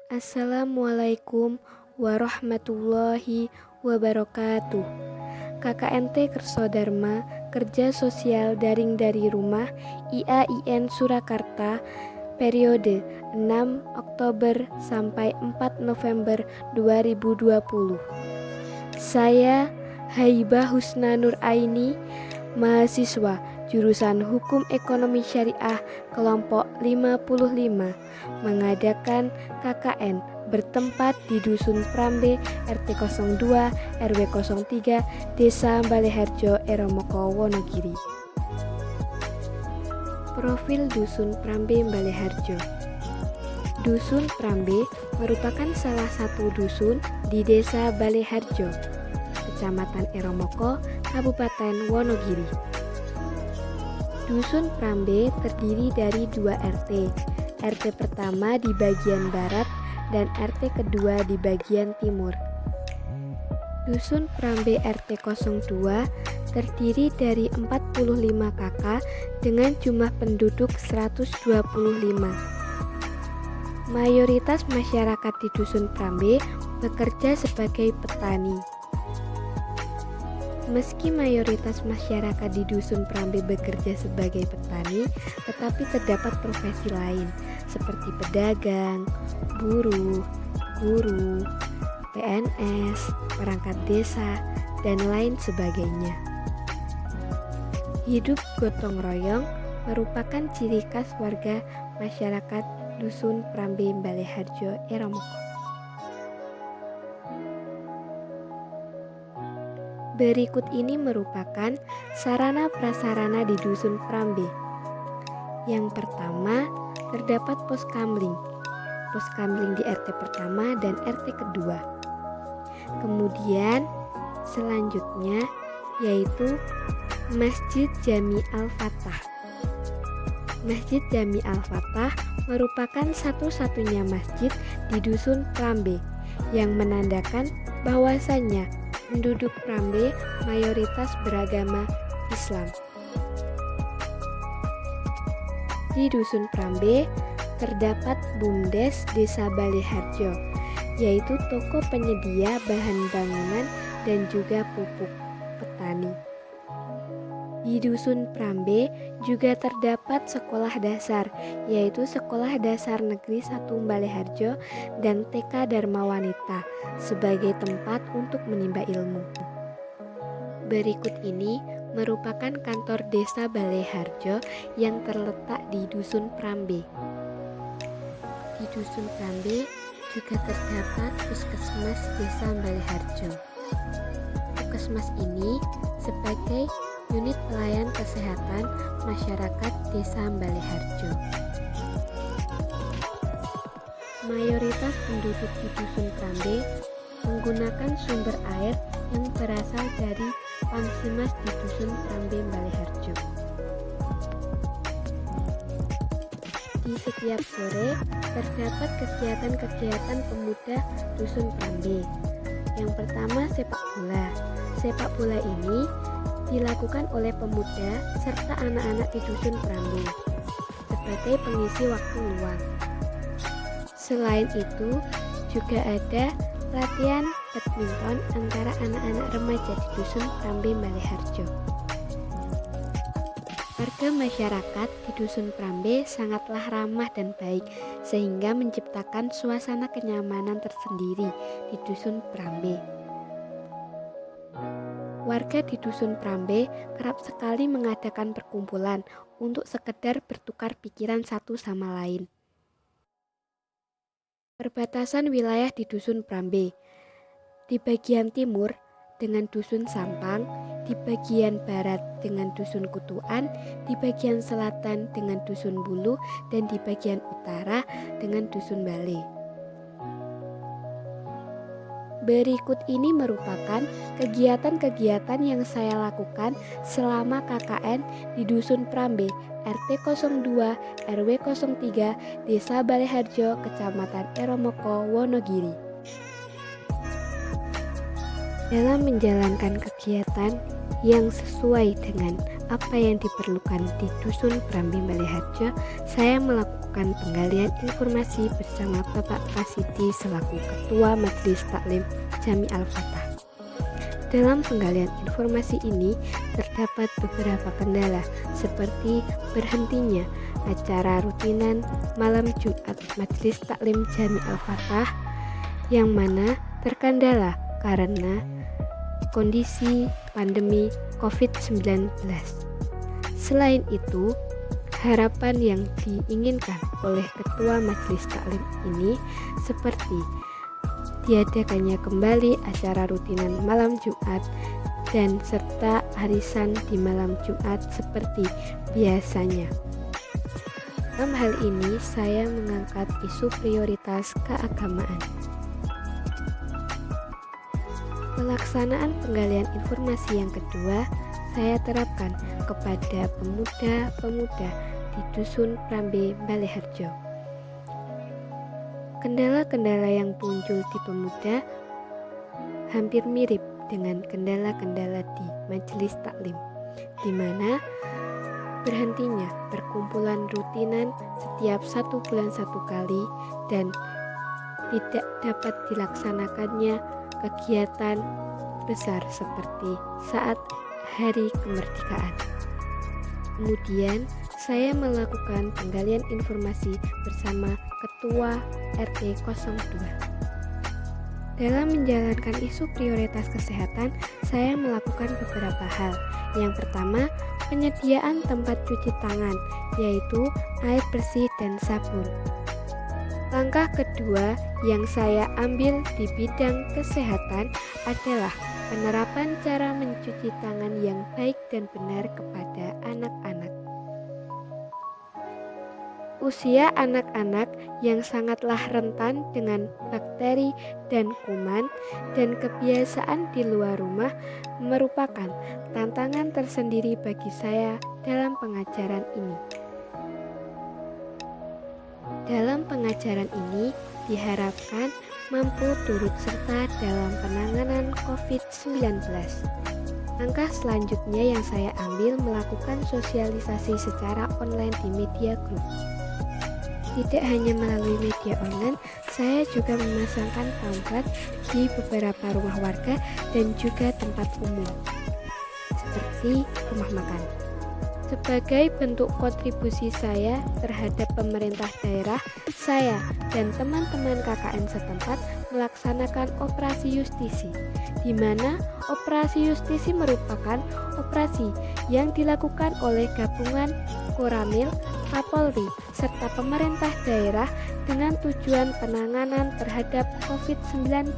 Assalamualaikum warahmatullahi wabarakatuh. KKNT Kersodharma Kerja Sosial Daring dari Rumah IAIN Surakarta periode 6 Oktober sampai 4 November 2020. Saya Haibah Husna Nur Aini, mahasiswa jurusan Hukum Ekonomi Syariah kelompok 55, mengadakan KKN bertempat di Dusun Prambe RT 02 RW 03 Desa Baleharjo Eromoko Wonogiri. Profil Dusun Prambe Baleharjo. Dusun Prambe merupakan salah satu dusun di Desa Baleharjo, Kecamatan Eromoko, Kabupaten Wonogiri. Dusun Prambe terdiri dari 2 RT. RT pertama di bagian barat dan RT kedua di bagian timur. Dusun Prambe RT 02 terdiri dari 45 KK dengan jumlah penduduk 125. Mayoritas masyarakat di Dusun Prambe bekerja sebagai petani. Meski mayoritas masyarakat di Dusun Prambe bekerja sebagai petani, tetapi terdapat profesi lain seperti pedagang, buruh, guru, PNS, perangkat desa, dan lain sebagainya. Hidup gotong royong merupakan ciri khas warga masyarakat Dusun Prambe Baleharjo Eromoko. Berikut ini merupakan sarana prasarana di Dusun Prambe. Yang pertama, terdapat pos kamling. Pos kamling di RT pertama dan RT kedua. Kemudian, selanjutnya yaitu Masjid Jami Al-Fatah. Masjid Jami Al-Fatah merupakan satu-satunya masjid di Dusun Prambe yang menandakan bahwasannya penduduk Prambe mayoritas beragama Islam. Di Dusun Prambe terdapat BUMDes Desa Baleharjo, yaitu toko penyedia bahan bangunan dan juga pupuk petani. Di Dusun Prambe juga terdapat sekolah dasar, yaitu Sekolah Dasar Negeri 1 Baleharjo dan TK Dharma Wanita sebagai tempat untuk menimba ilmu. Berikut ini merupakan kantor Desa Baleharjo yang terletak di Dusun Prambe. Di Dusun Prambe juga terdapat Puskesmas Desa Baleharjo. Puskesmas ini sebagai unit pelayan kesehatan masyarakat Desa Baleharjo. Mayoritas penduduk di Dusun Prambe menggunakan sumber air yang berasal dari Pamsimas di Dusun Prambe Baleharjo. Di setiap sore terdapat kegiatan-kegiatan pemuda Dusun Prambe. Yang pertama, sepak bola. Sepak bola ini dilakukan oleh pemuda serta anak-anak di Dusun Prambe sebagai pengisi waktu luang. Selain itu, juga ada latihan badminton antara anak-anak remaja di Dusun Prambe Baleharjo. Warga masyarakat di Dusun Prambe sangatlah ramah dan baik, sehingga menciptakan suasana kenyamanan tersendiri di Dusun Prambe. Warga di Dusun Prambe kerap sekali mengadakan perkumpulan untuk sekedar bertukar pikiran satu sama lain. Perbatasan wilayah di Dusun Prambe. Di bagian timur dengan Dusun Sampang, di bagian barat dengan Dusun Kutuan, di bagian selatan dengan Dusun Bulu, dan di bagian utara dengan Dusun Bale. Berikut ini merupakan kegiatan-kegiatan yang saya lakukan selama KKN di Dusun Prambe, RT 02, RW 03, Desa Baleharjo, Kecamatan Eromoko, Wonogiri. Dalam menjalankan kegiatan yang sesuai dengan apa yang diperlukan di Dusun Prambi Baleharjo, saya melakukan penggalian informasi bersama Bapak Kasidi selaku Ketua Majelis Taklim Jami Al-Fatah. Dalam penggalian informasi ini terdapat beberapa kendala seperti berhentinya acara rutinan malam Jumat Majelis Taklim Jami Al-Fatah yang mana terkendala karena kondisi pandemi COVID-19. Selain itu, harapan yang diinginkan oleh Ketua Majelis Taklim ini seperti diadakannya kembali acara rutinan malam Jumat dan serta arisan di malam Jumat seperti biasanya. Dalam hal ini saya mengangkat isu prioritas keagamaan. Pelaksanaan penggalian informasi yang kedua saya terapkan kepada pemuda-pemuda di Dusun Prambi Baleharjo. Kendala-kendala yang muncul di pemuda hampir mirip dengan kendala-kendala di majelis taklim, di mana berhentinya perkumpulan rutinan setiap 1 bulan 1 kali dan tidak dapat dilaksanakannya kegiatan besar seperti saat hari kemerdekaan. Kemudian saya melakukan penggalian informasi bersama Ketua RT 02. Dalam menjalankan isu prioritas kesehatan, saya melakukan beberapa hal. Yang pertama, penyediaan tempat cuci tangan, yaitu air bersih dan sabun. Langkah kedua yang saya ambil di bidang kesehatan adalah penerapan cara mencuci tangan yang baik dan benar kepada anak-anak. Usia anak-anak yang sangatlah rentan dengan bakteri dan kuman dan kebiasaan di luar rumah merupakan tantangan tersendiri bagi saya dalam pengajaran ini. Dalam pengajaran ini diharapkan mampu turut serta dalam penanganan COVID-19. Langkah selanjutnya yang saya ambil melakukan sosialisasi secara online di media grup. Tidak hanya melalui media online, saya juga memasangkan pamflet di beberapa rumah warga dan juga tempat umum, seperti rumah makan. Sebagai bentuk kontribusi saya terhadap pemerintah daerah, saya dan teman-teman KKN setempat melaksanakan operasi justisi, di mana operasi justisi merupakan operasi yang dilakukan oleh gabungan Koramil, Kapolri, serta pemerintah daerah dengan tujuan penanganan terhadap COVID-19.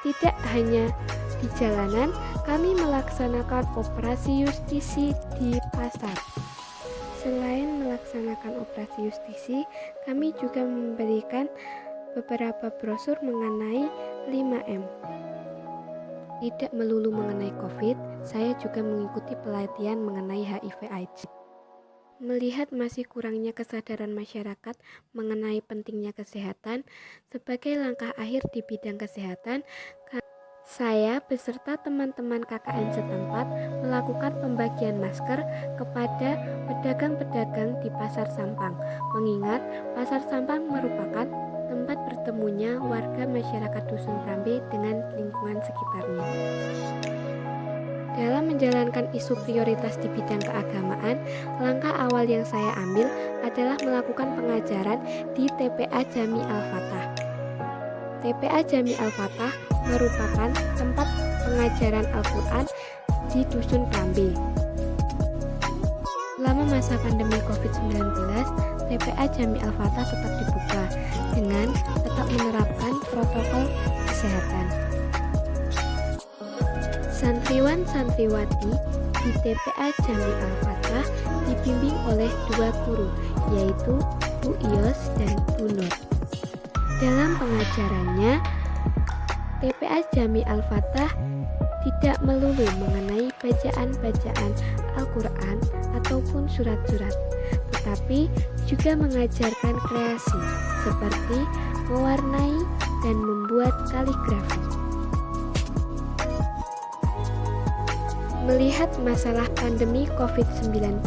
Tidak hanya di jalanan, kami melaksanakan operasi justisi di pasar. Selain melaksanakan operasi justisi, kami juga memberikan beberapa brosur mengenai 5M. Tidak melulu mengenai COVID, saya juga mengikuti pelatihan mengenai HIV/AIDS. Melihat masih kurangnya kesadaran masyarakat mengenai pentingnya kesehatan, sebagai langkah akhir di bidang kesehatan, saya beserta teman-teman KKN setempat melakukan pembagian masker kepada pedagang-pedagang di Pasar Sampang, mengingat Pasar Sampang merupakan tempat bertemunya warga masyarakat Dusun Prambi dengan lingkungan sekitarnya. Dalam menjalankan isu prioritas di bidang keagamaan, langkah awal yang saya ambil adalah melakukan pengajaran di TPA Jami Al-Fatah. TPA Jami Al-Fatah merupakan tempat pengajaran Al-Quran di Dusun Prambi. Selama masa pandemi COVID-19, TPA Jami Al-Fatah tetap dibuka dengan tetap menerapkan protokol kesehatan. Santriwan-santriwati di TPA Jami Al-Fatah dibimbing oleh 2 guru, yaitu Bu Ios dan Bu Nur. Dalam pengajarannya, TPA Jami Al-Fatah tidak melulu mengenai bacaan-bacaan Al-Quran ataupun surat-surat, tetapi juga mengajarkan kreasi seperti mewarnai dan membuat kaligrafi. Melihat masalah pandemi COVID-19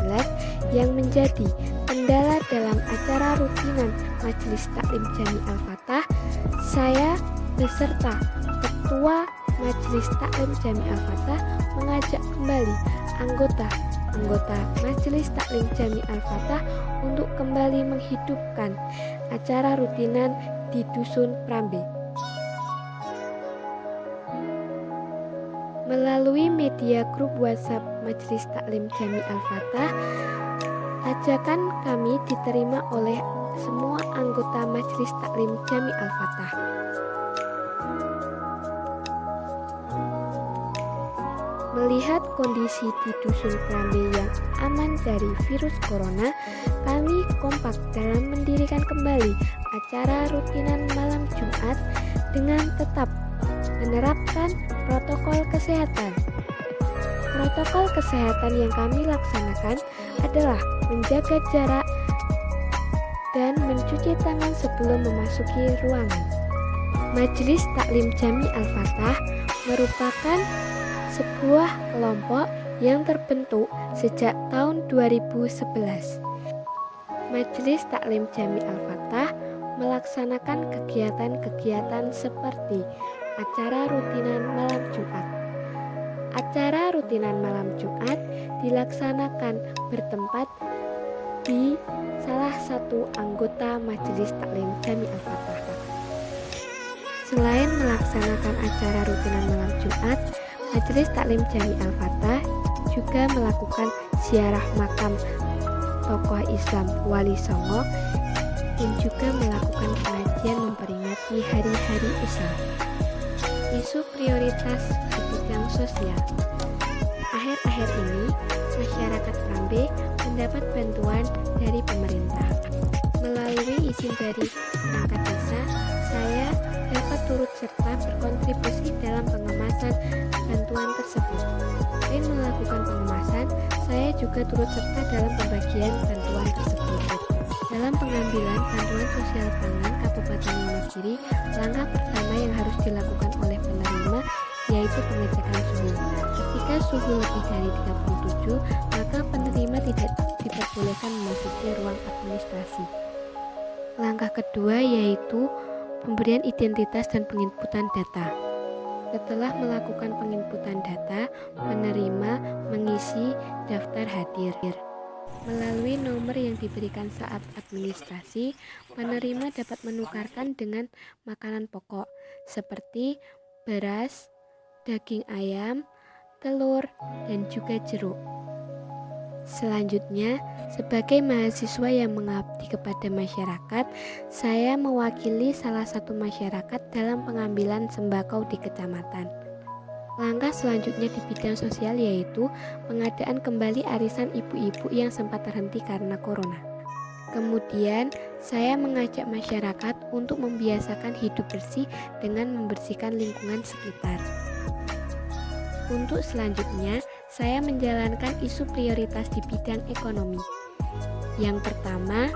yang menjadi kendala dalam acara rutinan Majelis Taklim Jami Al-Fatah, saya beserta Ketua Majelis Taklim Jami Al-Fatah mengajak kembali anggota Majelis Taklim Jami Al-Fatah untuk kembali menghidupkan acara rutinan di Dusun Prambe. Melalui media grup WhatsApp Majelis Taklim Jami Al-Fatah, ajakan kami diterima oleh semua anggota Majelis Taklim Jami Al-Fatah. Melihat kondisi di Dusun Prambe yang aman dari virus corona, kami kompak dalam mendirikan kembali acara rutinan malam Jumat dengan tetap menerapkan protokol kesehatan. Protokol kesehatan yang kami laksanakan adalah menjaga jarak dan mencuci tangan sebelum memasuki ruangan. Majelis Taklim Jami Al-Fatah merupakan sebuah kelompok yang terbentuk sejak tahun 2011. Majelis Taklim Jami Al-Fatah melaksanakan kegiatan-kegiatan seperti acara rutinan malam Jumat. Acara rutinan malam Jumat dilaksanakan bertempat di salah satu anggota Majelis Taklim Jami Al-Fatah. Selain melaksanakan acara rutinan malam Jumat, Majelis Taklim Jami Al-Fatah juga melakukan ziarah makam tokoh Islam Wali Songo dan juga melakukan pengajian memperingati hari-hari Islam. Isu prioritas di bidang sosial. Akhir-akhir ini, masyarakat Prambe mendapat bantuan dari pemerintah. Melalui izin dari perangkat desa, saya dapat turut serta berkontribusi dalam pengemasan bantuan tersebut. Selain melakukan pengemasan, saya juga turut serta dalam pembagian bantuan tersebut. Dalam pengambilan bantuan sosial pangan Kabupaten Wonogiri, langkah pertama yang harus dilakukan oleh penerima yaitu pengecekan suhu. Ketika suhu lebih dari 37, maka penerima tidak diperbolehkan memasuki ruang administrasi. Langkah kedua yaitu pemberian identitas dan penginputan data. Setelah melakukan penginputan data, penerima mengisi daftar hadir. Melalui nomor yang diberikan saat administrasi, penerima dapat menukarkan dengan makanan pokok seperti beras, daging ayam, telur, dan juga jeruk. Selanjutnya, sebagai mahasiswa yang mengabdi kepada masyarakat, saya mewakili salah satu masyarakat dalam pengambilan sembako di kecamatan. Langkah selanjutnya di bidang sosial yaitu pengadaan kembali arisan ibu-ibu yang sempat terhenti karena corona. Kemudian, saya mengajak masyarakat untuk membiasakan hidup bersih dengan membersihkan lingkungan sekitar. Untuk selanjutnya, saya menjalankan isu prioritas di bidang ekonomi. Yang pertama,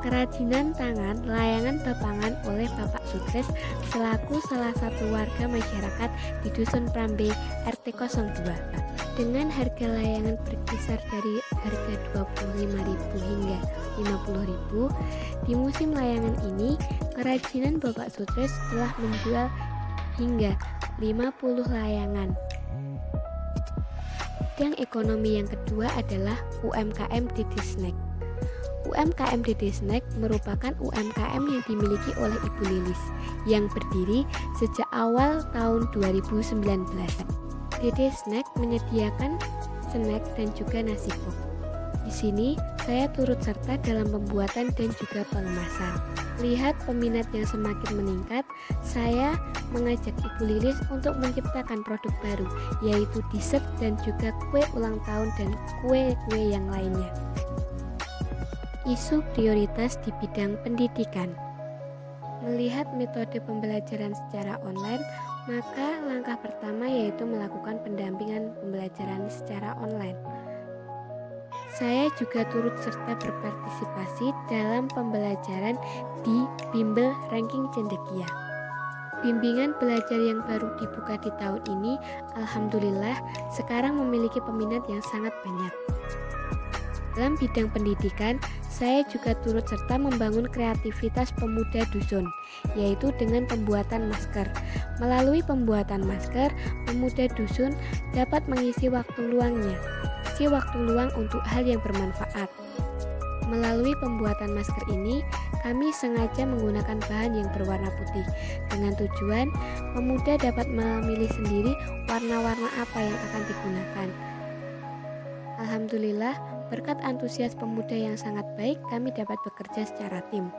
kerajinan tangan layangan bapangan oleh Bapak Sutris selaku salah satu warga masyarakat di Dusun Prambe RT 02. Dengan harga layangan berkisar dari harga Rp25.000 hingga Rp50.000, di musim layangan ini kerajinan Bapak Sutris telah menjual hingga 50 layangan. Bidang ekonomi yang kedua adalah UMKM Dede Snack. UMKM Dede Snack merupakan UMKM yang dimiliki oleh Ibu Lilis yang berdiri sejak awal tahun 2019. Dede Snack menyediakan snack dan juga nasi pop. Di sini saya turut serta dalam pembuatan dan juga pengemasan. Lihat peminat yang semakin meningkat, saya mengajak Ibu Lilis untuk menciptakan produk baru, yaitu dessert dan juga kue ulang tahun dan kue-kue yang lainnya. Isu prioritas di bidang pendidikan. Melihat metode pembelajaran secara online, maka langkah pertama yaitu melakukan pendampingan pembelajaran secara online. Saya juga turut serta berpartisipasi dalam pembelajaran di Bimbel Ranking Cendekia. Bimbingan belajar yang baru dibuka di tahun ini, alhamdulillah, sekarang memiliki peminat yang sangat banyak. Dalam bidang pendidikan, saya juga turut serta membangun kreativitas pemuda dusun, yaitu dengan pembuatan masker. Melalui pembuatan masker, pemuda dusun dapat mengisi waktu luangnya, untuk hal yang bermanfaat. Melalui pembuatan masker ini, kami sengaja menggunakan bahan yang berwarna putih dengan tujuan pemuda dapat memilih sendiri warna-warna apa yang akan digunakan. Alhamdulillah, berkat antusias pemuda yang sangat baik, kami dapat bekerja secara tim.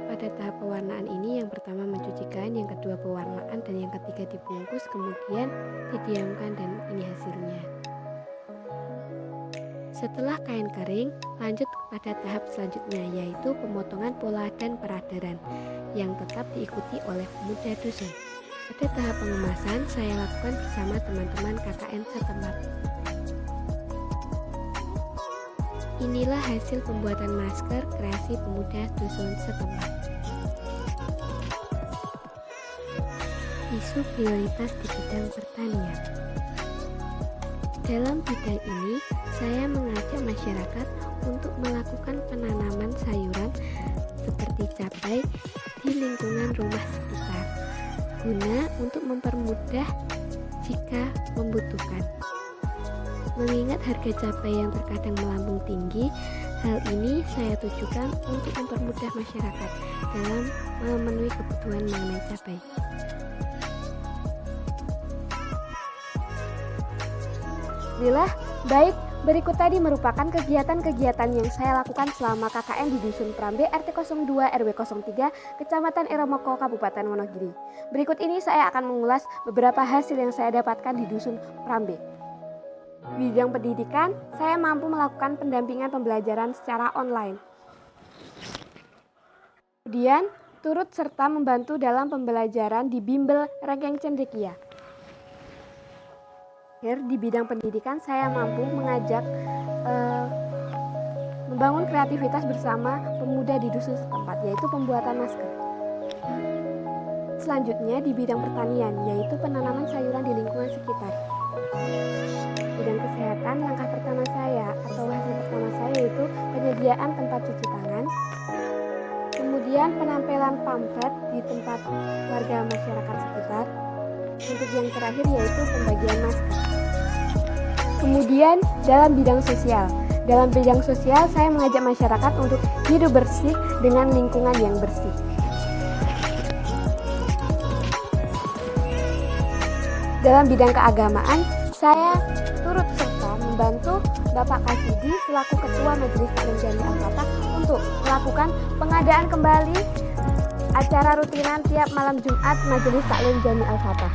Pada tahap pewarnaan ini, yang pertama mencuci kain, yang kedua pewarnaan, dan yang ketiga dibungkus, kemudian didiamkan, dan ini hasilnya. Setelah kain kering, lanjut kepada tahap selanjutnya, yaitu pemotongan pola dan peradaran yang tetap diikuti oleh pemuda dusun. Pada tahap pengemasan, saya lakukan bersama teman-teman KKN setempat. Inilah hasil pembuatan masker kreasi pemuda dusun setempat. Isu prioritas di bidang pertanian. Dalam bidang ini, saya mengajak masyarakat untuk melakukan penanaman sayuran seperti cabai di lingkungan rumah sekitar, guna untuk mempermudah jika membutuhkan. Mengingat harga cabai yang terkadang melambung tinggi, hal ini saya tujukan untuk mempermudah masyarakat dalam memenuhi kebutuhan mengenai cabai. Alhamdulillah, baik, berikut tadi merupakan kegiatan-kegiatan yang saya lakukan selama KKN di Dusun Prambe RT 02 RW 03 Kecamatan Eromoko Kabupaten Wonogiri. Berikut ini saya akan mengulas beberapa hasil yang saya dapatkan di Dusun Prambe. Di bidang pendidikan, saya mampu melakukan pendampingan pembelajaran secara online. Kemudian, turut serta membantu dalam pembelajaran di Bimbel Rengkeng Cendekia. Di bidang pendidikan, saya mampu mengajak membangun kreativitas bersama pemuda di dusun setempat, yaitu pembuatan masker. Selanjutnya di bidang pertanian, yaitu penanaman sayuran di lingkungan sekitar. Bidang kesehatan, langkah pertama saya atau hasil pertama saya yaitu penyediaan tempat cuci tangan, kemudian penampilan pamflet di tempat warga masyarakat sekitar. Untuk yang terakhir yaitu pembagian masker. Kemudian dalam bidang sosial. Dalam bidang sosial saya mengajak masyarakat untuk hidup bersih dengan lingkungan yang bersih. Dalam bidang keagamaan, saya turut serta membantu Bapak Kasidi selaku Ketua Majelis Taklim Jami Al-Fatah untuk melakukan pengadaan kembali acara rutinan tiap malam Jumat Majelis Taklim Jami Al-Fatah.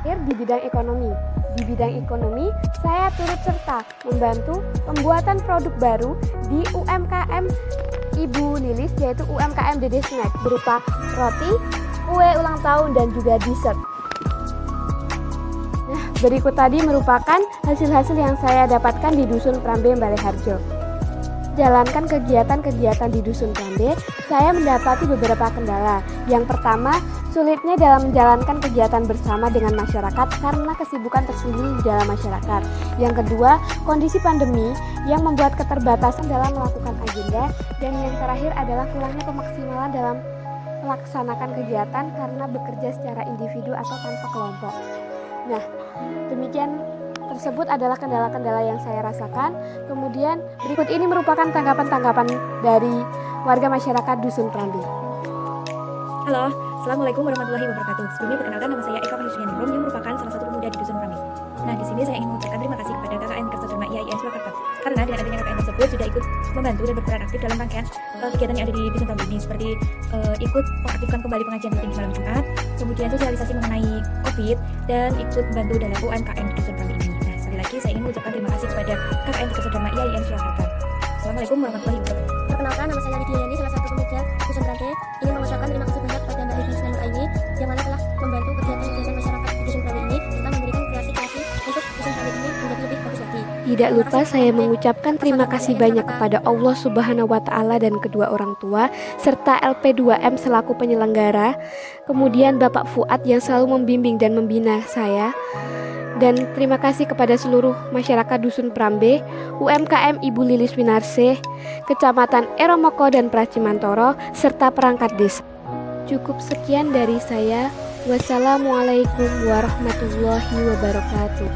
Di bidang ekonomi. Di bidang ekonomi, saya turut serta membantu pembuatan produk baru di UMKM Ibu Lilis, yaitu UMKM Dede Snack berupa roti, kue ulang tahun, dan juga dessert. Nah, berikut tadi merupakan hasil-hasil yang saya dapatkan di Dusun Prambe Baleharjo. Jalankan kegiatan-kegiatan di Dusun Prambe, saya mendapati beberapa kendala. Yang pertama, sulitnya dalam menjalankan kegiatan bersama dengan masyarakat karena kesibukan tersembunyi di dalam masyarakat. Yang kedua, kondisi pandemi yang membuat keterbatasan dalam melakukan agenda. Dan yang terakhir adalah kurangnya pemaksimalan dalam melaksanakan kegiatan karena bekerja secara individu atau tanpa kelompok. Nah, demikian tersebut adalah kendala-kendala yang saya rasakan. Kemudian berikut ini merupakan tanggapan-tanggapan dari warga masyarakat Dusun Prambe. Halo, Assalamualaikum warahmatullahi wabarakatuh. Sebelumnya perkenalkan, nama saya Eka Fahyusyaningrum yang merupakan salah satu pemuda di Dusun Prambe. Nah, di sini saya ingin mengucapkan terima kasih kepada KKN Kerja Dharma IAIN Surakarta karena dengan adanya KKN tersebut sudah ikut membantu dan berperan aktif dalam rangkaian kegiatan yang ada di Dusun Prambe ini, seperti ikut mengaktifkan kembali pengajian rutin di malam Jumat, kemudian sosialisasi mengenai COVID, dan ikut membantu dalam UMKM di Dusun Prambe ini. Nah, sekali lagi saya ingin mengucapkan terima kasih kepada KKN Kerja Dharma IAIN Surakarta. Assalamualaikum warahmatullahi wabarakatuh. Perkenalkan, nama saya Lydia Yani, salah satu pemuda Dusun Prambe. Ingin mengucapkan terima kasih banyak kepada Mbak Hedi Isnanur Aini yang mana telah membantu kegiatan-kegiatan masyarakat di Dusun Prambe ini serta memberikan kreasi-kreasi untuk Dusun Prambe ini menjadi lebih bagus lagi. Tidak lupa saya mengucapkan terima kasih banyak kepada Allah Subhanahu wa Ta'ala dan kedua orang tua, serta LP2M selaku penyelenggara, kemudian Bapak Fuad yang selalu membimbing dan membina saya. Dan terima kasih kepada seluruh masyarakat Dusun Prambe, UMKM Ibu Lilis Winarse, Kecamatan Eromoko dan Pracimantoro, serta perangkat desa. Cukup sekian dari saya. Wassalamualaikum warahmatullahi wabarakatuh.